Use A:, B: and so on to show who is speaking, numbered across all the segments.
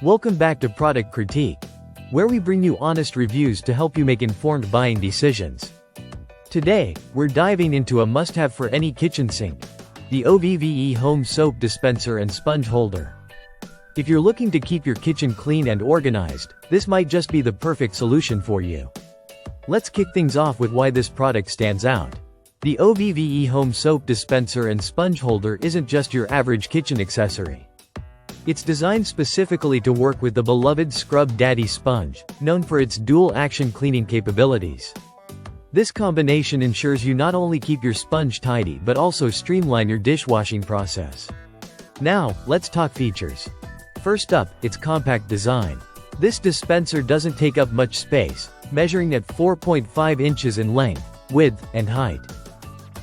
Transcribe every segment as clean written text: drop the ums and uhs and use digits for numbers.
A: Welcome back to Product Critique, where we bring you honest reviews to help you make informed buying decisions. Today, we're diving into a must-have for any kitchen sink, the OVVE Home Soap Dispenser and Sponge Holder. If you're looking to keep your kitchen clean and organized, this might just be the perfect solution for you. Let's kick things off with why this product stands out. The OVVE Home Soap Dispenser and Sponge Holder isn't just your average kitchen accessory. It's designed specifically to work with the beloved Scrub Daddy sponge, known for its dual-action cleaning capabilities. This combination ensures you not only keep your sponge tidy but also streamline your dishwashing process. Now, let's talk features. First up, its compact design. This dispenser doesn't take up much space, measuring at 4.5 inches in length, width, and height.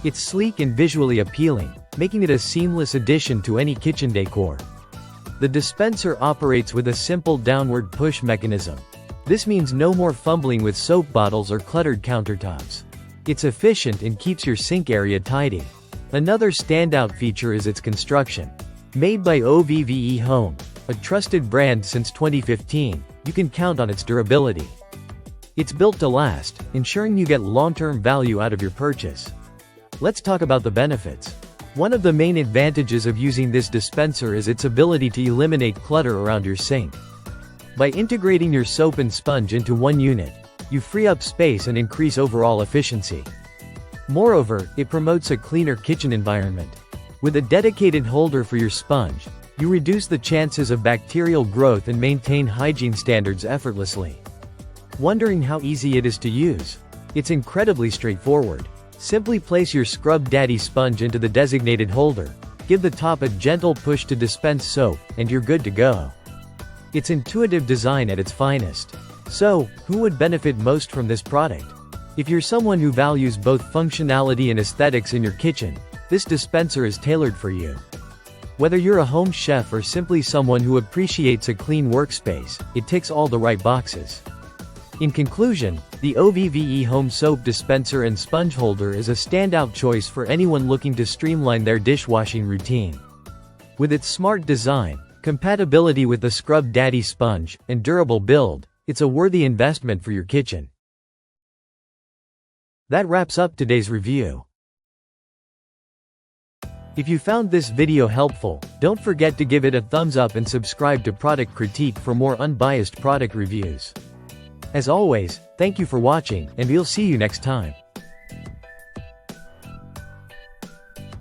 A: It's sleek and visually appealing, making it a seamless addition to any kitchen decor. The dispenser operates with a simple downward push mechanism. This means no more fumbling with soap bottles or cluttered countertops. It's efficient and keeps your sink area tidy. Another standout feature is its construction. Made by OVVE Home, a trusted brand since 2015, you can count on its durability. It's built to last, ensuring you get long-term value out of your purchase. Let's talk about the benefits. One of the main advantages of using this dispenser is its ability to eliminate clutter around your sink. By integrating your soap and sponge into one unit, you free up space and increase overall efficiency. Moreover, it promotes a cleaner kitchen environment. With a dedicated holder for your sponge, you reduce the chances of bacterial growth and maintain hygiene standards effortlessly. Wondering how easy it is to use? It's incredibly straightforward. Simply place your Scrub Daddy sponge into the designated holder, give the top a gentle push to dispense soap, and you're good to go. It's intuitive design at its finest. So, who would benefit most from this product? If you're someone who values both functionality and aesthetics in your kitchen, this dispenser is tailored for you. Whether you're a home chef or simply someone who appreciates a clean workspace, it ticks all the right boxes. In conclusion, the OVVE Home Soap Dispenser and Sponge Holder is a standout choice for anyone looking to streamline their dishwashing routine. With its smart design, compatibility with the Scrub Daddy sponge, and durable build, it's a worthy investment for your kitchen. That wraps up today's review. If you found this video helpful, don't forget to give it a thumbs up and subscribe to Product Critique for more unbiased product reviews. As always, thank you for watching, and we'll see you next time.